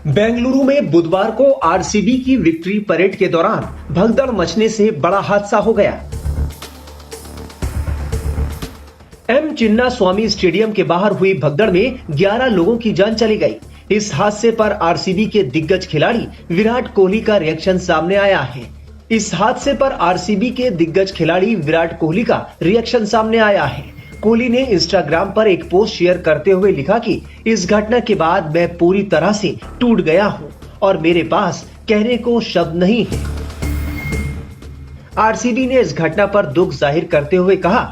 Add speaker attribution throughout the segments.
Speaker 1: बेंगलुरु में बुधवार को आरसीबी की विक्ट्री परेड के दौरान भगदड़ मचने से बड़ा हादसा हो गया। एम चिन्ना स्वामी स्टेडियम के बाहर हुई भगदड़ में 11 लोगों की जान चली गई। इस हादसे पर आरसीबी के दिग्गज खिलाड़ी विराट कोहली का रिएक्शन सामने आया है। इस हादसे पर आरसीबी के दिग्गज खिलाड़ी विराट कोहली का रिएक्शन सामने आया है। कोहली ने इंस्टाग्राम पर एक पोस्ट शेयर करते हुए लिखा कि इस घटना के बाद मैं पूरी तरह से टूट गया हूं और मेरे पास कहने को शब्द नहीं है। आरसीबी ने इस घटना पर दुख जाहिर करते हुए कहा,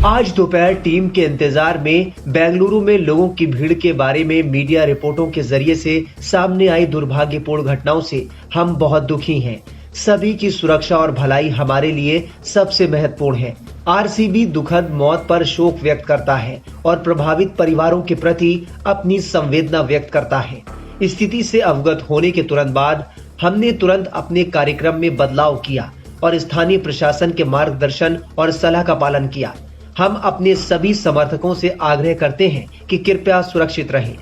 Speaker 1: आज दोपहर टीम के इंतजार में बेंगलुरु में लोगों की भीड़ के बारे में मीडिया रिपोर्टों के जरिए से सामने आई दुर्भाग्यपूर्ण घटनाओं से हम बहुत दुखी हैं। सभी की सुरक्षा और भलाई हमारे लिए सबसे महत्वपूर्ण है। आरसीबी दुखद मौत पर शोक व्यक्त करता है और प्रभावित परिवारों के प्रति अपनी संवेदना व्यक्त करता है। स्थिति से अवगत होने के तुरंत बाद हमने तुरंत अपने कार्यक्रम में बदलाव किया और स्थानीय प्रशासन के मार्गदर्शन और सलाह का पालन किया। हम अपने सभी समर्थकों से आग्रह करते हैं कि कृपया सुरक्षित रहें।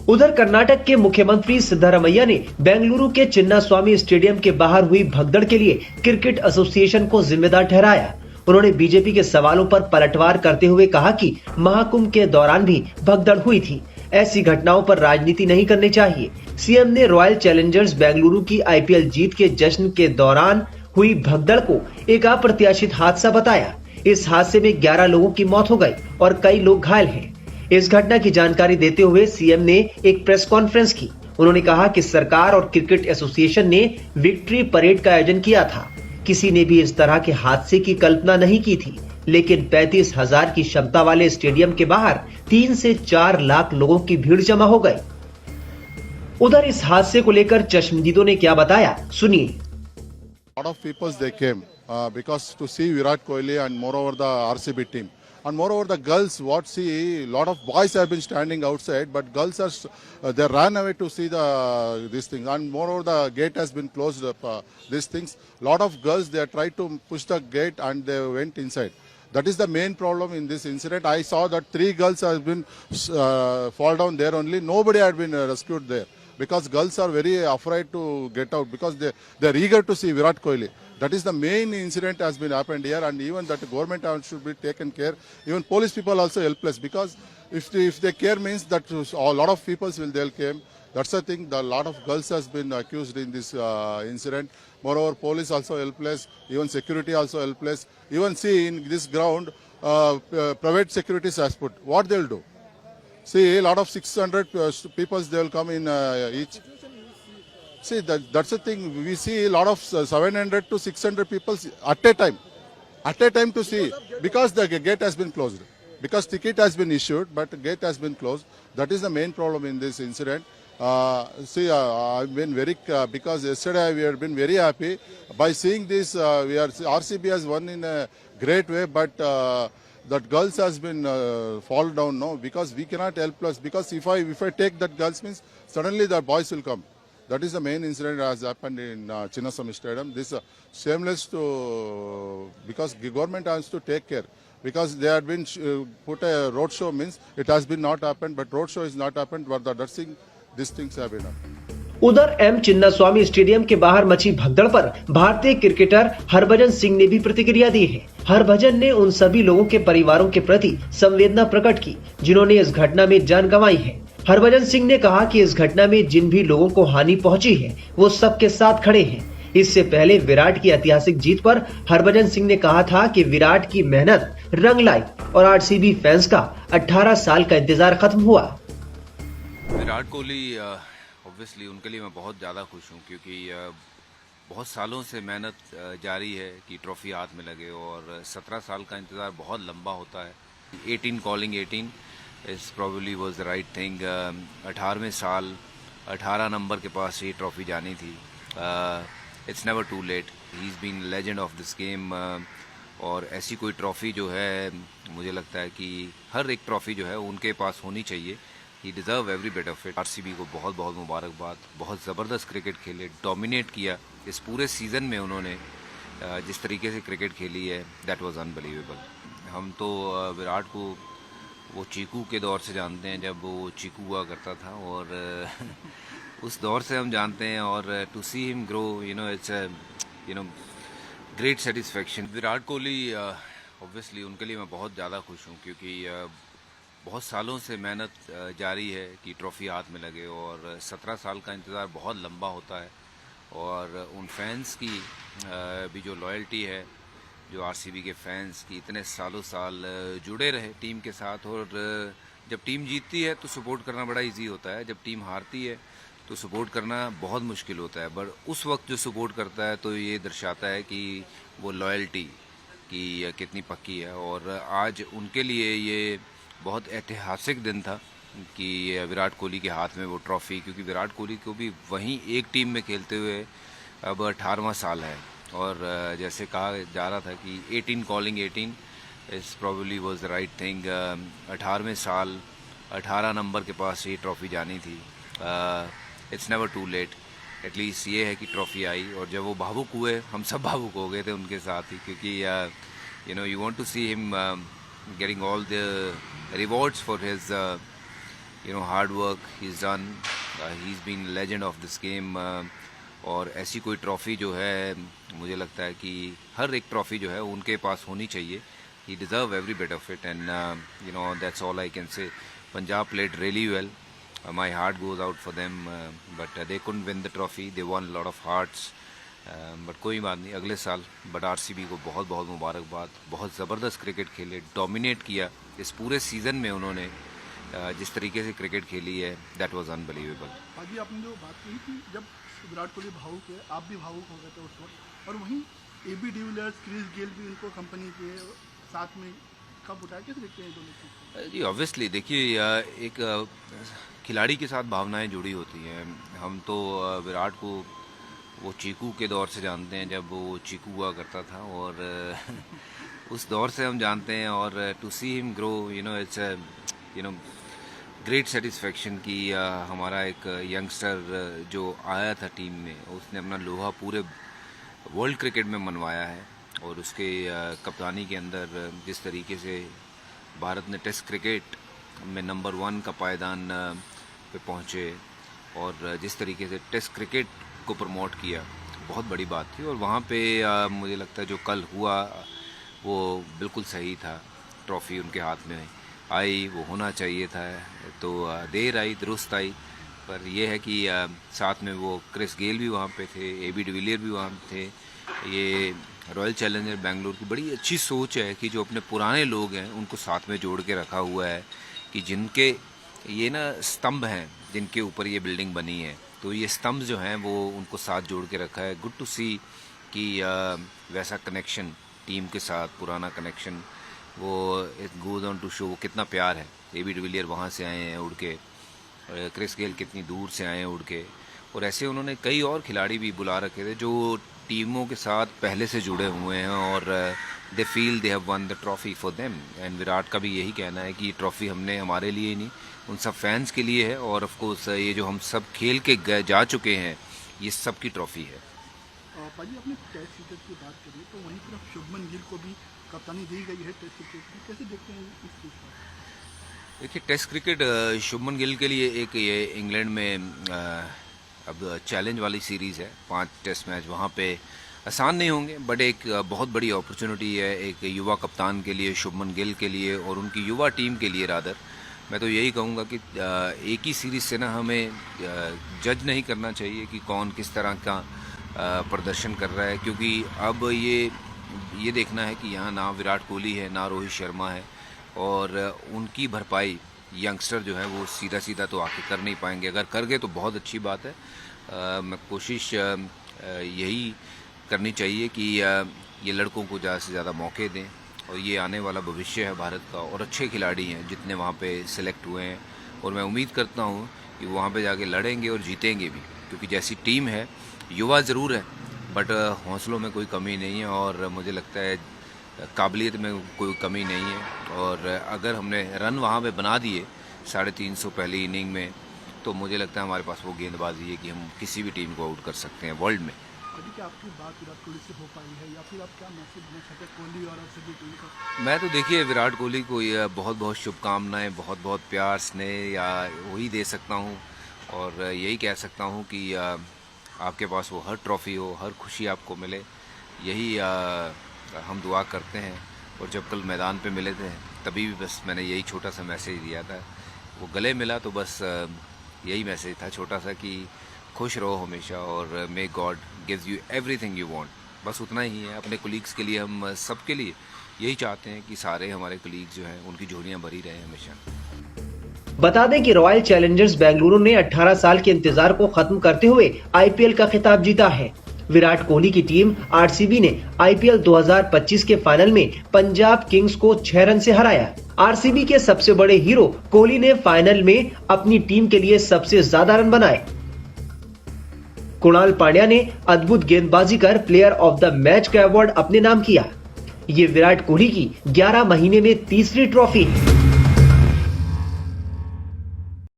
Speaker 1: उधर कर्नाटक के मुख्यमंत्री सिद्धरामैया ने बेंगलुरु के चिन्नास्वामी स्टेडियम के बाहर हुई भगदड़ के लिए क्रिकेट एसोसिएशन को जिम्मेदार ठहराया। उन्होंने बीजेपी के सवालों पर पलटवार करते हुए कहा कि महाकुंभ के दौरान भी भगदड़ हुई थी। ऐसी घटनाओं पर राजनीति नहीं करनी चाहिए। सीएम ने रॉयल चैलेंजर्स बेंगलुरु की आईपीएल जीत के जश्न के दौरान हुई भगदड़ को एक अप्रत्याशित हादसा बताया। इस हादसे में 11 लोगों की मौत हो गई और कई लोग घायल हैं। इस घटना की जानकारी देते हुए सीएम ने एक प्रेस कॉन्फ्रेंस की। उन्होंने कहा कि सरकार और क्रिकेट एसोसिएशन ने विक्ट्री परेड का आयोजन किया था। किसी ने भी इस तरह के हादसे की कल्पना नहीं की थी, लेकिन 35,000 की क्षमता वाले स्टेडियम के बाहर 3 से 4 लाख लोगों की भीड़ जमा हो गई। उधर इस हादसे को लेकर चश्मदीदों ने क्या बताया, सुनिए।
Speaker 2: Lot of people they came because to see Virat Kohli and moreover the RCB team. And moreover the girls, a lot of boys have been standing outside, but girls are they ran away to see these things. And moreover the gate has been closed up. These things, lot of girls they tried to push the gate and they went inside. That is the main problem in this incident. I saw that 3 girls have been fall down there only. Nobody had been rescued there because girls are very afraid to get out because they are eager to see Virat Kohli. That is the main incident has been happened here, and even that government should be taken care. Even police people also helpless because if they care means that a lot of people they'll came. That's the thing. A lot of girls has been accused in this incident. Moreover, police also helpless. Even security also helpless. Even see in this ground, private securities has put. What they'll do? See, a lot of 600 people they'll come in each. See, that's the thing. We see a lot of 700 to 600 people at a time to see because the gate has been closed. Because ticket has been issued, but the gate has been closed. That is the main problem in this incident. I've been very because yesterday we have been very happy by seeing this. RCB has won in a great way, but that girls has been fall down now because we cannot help us. Because if I take that girls means suddenly the boys will come. That is the main incident that has happened in Chinnaswamy Stadium. This shameless to because the government has to take care because they had been put a road show means it has been not happened, but road show is not happened. But these things have been happened.
Speaker 1: उधर M Chinnaswamy stadium के बाहर मची भगदड़ पर भारतीय cricketer Harbhajan Singh ने भी प्रतिक्रिया दी है। हरभजन ने उन सभी लोगों के परिवारों के प्रति संवेदना प्रकट की जिन्होंने इस घटना में जान गंवाई है। हरभजन सिंह ने कहा कि इस घटना में जिन भी लोगों को हानि पहुंची है वो सबके साथ खड़े हैं। इससे पहले विराट की ऐतिहासिक जीत पर हरभजन सिंह ने कहा था कि विराट की मेहनत रंग लाई और आरसीबी फैंस का 18 साल का इंतजार खत्म हुआ।
Speaker 3: विराट कोहली ऑब्वियसली उनके लिए मैं बहुत ज़्यादा खुश हूँ क्योंकि बहुत सालों से मेहनत जारी है कि ट्रॉफी हाथ में लगे और 17 साल का इंतज़ार बहुत लंबा होता है। 18 calling 18 is probably was the right thing. 18वें साल 18 नंबर के पास ये ट्रॉफी जानी थी। It's never too late. He is been legend of this game और ऐसी कोई ट्रॉफी जो है मुझे लगता है कि हर एक ट्रॉफी जो है उनके पास होनी चाहिए। He deserve every bit of it. RCB को बहुत बहुत मुबारकबाद। बहुत ज़बरदस्त क्रिकेट खेले, डोमिनेट किया इस पूरे सीज़न में। उन्होंने जिस तरीके से क्रिकेट खेली है दैट वाज अनबिलीवेबल। हम तो विराट को वो चीकू के दौर से जानते हैं, जब वो चीकू हुआ करता था, और उस दौर से हम जानते हैं। और to see him grow, it's great satisfaction. Virat Kohli obviously उनके लिए मैं बहुत ज़्यादा खुश हूँ, क्योंकि बहुत सालों से मेहनत जारी है कि ट्रॉफ़ी हाथ में लगे, और 17 साल का इंतज़ार बहुत लंबा होता है। और उन फैंस की भी जो लॉयल्टी है, जो आरसीबी के फैंस की इतने सालों साल जुड़े रहे टीम के साथ, और जब टीम जीतती है तो सपोर्ट करना बड़ा इजी होता है, जब टीम हारती है तो सपोर्ट करना बहुत मुश्किल होता है। बट उस वक्त जो सपोर्ट करता है तो ये दर्शाता है कि वो लॉयल्टी की कितनी पक्की है। और आज उनके लिए ये बहुत ऐतिहासिक दिन था कि विराट कोहली के हाथ में वो ट्रॉफ़ी, क्योंकि विराट कोहली को भी वहीं एक टीम में खेलते हुए अब 18वां साल है। और जैसे कहा जा रहा था कि 18 calling 18 is probably was the right thing. 18वें साल 18 नंबर के पास ये ट्रॉफ़ी जानी थी। It's never too late. At least ये है कि ट्रॉफ़ी आई, और जब वो भावुक हुए, हम सब भावुक हो गए थे उनके साथ ही, क्योंकि you want to see him getting all the rewards for his hard work he's done. He's been legend of this game. और ऐसी कोई ट्रॉफ़ी जो है, मुझे लगता है कि हर एक ट्रॉफ़ी जो है उनके पास होनी चाहिए. He deserve every bit of it, and that's all I can say. Punjab played really well. My heart goes out for them, but they couldn't win the trophy. They won a lot of hearts. But कोई बात नहीं, अगले साल. But RCB को बहुत बहुत मुबारकबाद. बहुत ज़बरदस्त क्रिकेट खेले, डोमिनेट किया इस पूरे सीज़न में उन्होंने. जिस तरीके से क्रिकेट खेली है, दैट वाज अनबिलीवेबल.
Speaker 4: अभी आपने जो बात कही कि जब विराट कोहली भावुक है, आप भी भावुक हो गए थे उस वक्त, और वहीं एबी डिविलियर्स, क्रिस गेल भी उनको कंपनी के साथ में कब उठाया, कैसे देखते हैं दोनों चीज़?
Speaker 3: जी ऑब्वियसली देखिए, एक खिलाड़ी के साथ भावनाएं जुड़ी होती हैं. हम तो विराट को वो चीकू के दौर से जानते हैं, जब वो चीकू हुआ करता था, और उस दौर से हम जानते हैं. और to see him grow, it's great satisfaction कि हमारा एक यंगस्टर जो आया था टीम में, उसने अपना लोहा पूरे वर्ल्ड क्रिकेट में मनवाया है. और उसके कप्तानी के अंदर जिस तरीके से भारत ने टेस्ट क्रिकेट में नंबर 1 का पायदान पे पहुँचे, और जिस तरीके से टेस्ट क्रिकेट को प्रमोट किया, बहुत बड़ी बात थी. और वहाँ पे मुझे लगता है जो कल हुआ वो बिल्कुल सही था. ट्रॉफ़ी उनके हाथ में आई, वो होना चाहिए था. तो देर आई दुरुस्त आई. पर यह है कि साथ में वो क्रिस गेल भी वहाँ पे थे, एबी डिविलियर भी वहाँ थे. ये रॉयल चैलेंजर बेंगलुरु की बड़ी अच्छी सोच है कि जो अपने पुराने लोग हैं उनको साथ में जोड़ के रखा हुआ है, कि जिनके ये ना स्तंभ हैं जिनके ऊपर ये बिल्डिंग बनी है, तो ये स्तंभ जो हैं वो उनको साथ जोड़ के रखा है. गुड टू सी कि वैसा कनेक्शन टीम के साथ, पुराना कनेक्शन, वो it goes on to show वो कितना प्यार है. एबी डिविलियर वहाँ से आए हैं उड़ के, क्रिस गेल कितनी दूर से आए हैं उड़ के. और ऐसे उन्होंने कई और खिलाड़ी भी बुला रखे थे जो टीमों के साथ पहले से जुड़े हुए हैं, और they feel they have one the trophy for them. And Virat का भी यही कहना है कि ये ट्रॉफ़ी हमने हमारे लिए नहीं, उन सब फैंस के लिए है. और ऑफ कोर्स ये जो हम सब खेल के जा चुके हैं, ये सब की ट्रॉफ़ी है.
Speaker 4: भाजी आपने टेस्ट क्रिकेट की बात करी, तो वहीं पर शुभमन गिल को भी कप्तानी दी गई है टेस्ट क्रिकेट की, कैसे देखते हैं इस चीज़ को?
Speaker 3: देखिए, टेस्ट क्रिकेट शुभमन गिल के लिए एक ये इंग्लैंड में अब चैलेंज वाली सीरीज़ है. 5 टेस्ट मैच वहाँ पे आसान नहीं होंगे, बट एक बहुत बड़ी अपॉर्चुनिटी है एक युवा कप्तान के लिए, शुभमन गिल के लिए, और उनकी युवा टीम के लिए. रादर मैं तो यही कहूँगा कि एक ही सीरीज़ से ना हमें जज नहीं करना चाहिए कि कौन किस तरह का प्रदर्शन कर रहा है, क्योंकि अब ये देखना है कि यहाँ ना विराट कोहली है, ना रोहित शर्मा है, और उनकी भरपाई यंगस्टर जो है वो सीधा सीधा तो आके कर नहीं पाएंगे. अगर कर गए तो बहुत अच्छी बात है. मैं कोशिश यही करनी चाहिए कि ये लड़कों को ज़्यादा से ज़्यादा मौके दें, और ये आने वाला भविष्य है भारत का. और अच्छे खिलाड़ी हैं जितने वहाँ पे सिलेक्ट हुए हैं, और मैं उम्मीद करता हूँ कि वहाँ पे जाके लड़ेंगे और जीतेंगे भी, क्योंकि जैसी टीम है, युवा ज़रूर है बट हौसलों में कोई कमी नहीं है, और मुझे लगता है काबिलियत में कोई कमी नहीं है. और अगर हमने रन वहाँ पे बना दिए 350 पहली इनिंग में, तो मुझे लगता है हमारे पास वो गेंदबाजी है कि हम किसी भी टीम को आउट कर सकते हैं वर्ल्ड में.
Speaker 4: कभी क्या आपकी बात विराट कोहली से हो पाई है, या फिर आप क्या मैसेज देना चाहते हैं कोहली और सभी टीम को?
Speaker 3: मैं तो देखिए विराट कोहली को ये बहुत बहुत शुभकामनाएं, बहुत बहुत प्यार स्नेह या वही दे सकता हूँ और यही कह सकता हूँ कि आपके पास वो हर ट्रॉफी हो, हर खुशी आपको मिले, यही हम दुआ करते हैं। और जब कल मैदान पे मिले थे तभी भी बस मैंने यही छोटा सा मैसेज दिया था। वो गले मिला तो बस यही मैसेज था छोटा सा कि खुश रहो हमेशा और may God gives you everything you want. बस उतना ही है। अपने कोलीग्स के लिए, हम सबके लिए यही चाहते हैं कि सारे हमारे कोलीग्स जो हैं उनकी झोलियां भरी रहें हमेशा।
Speaker 1: बता दें कि रॉयल चैलेंजर्स बेंगलुरु ने 18 साल के इंतजार को खत्म करते हुए आईपीएल का खिताब जीता है। विराट कोहली की टीम आरसीबी ने आईपीएल 2025 के फाइनल में पंजाब किंग्स को 6 रन से हराया। आरसीबी के सबसे बड़े हीरो कोहली ने फाइनल में अपनी टीम के लिए सबसे ज्यादा रन बनाए। कुणाल पांड्या ने अद्भुत गेंदबाजी कर प्लेयर ऑफ द मैच का अवार्ड अपने नाम किया। ये विराट कोहली की 11 महीने में तीसरी ट्रॉफी है।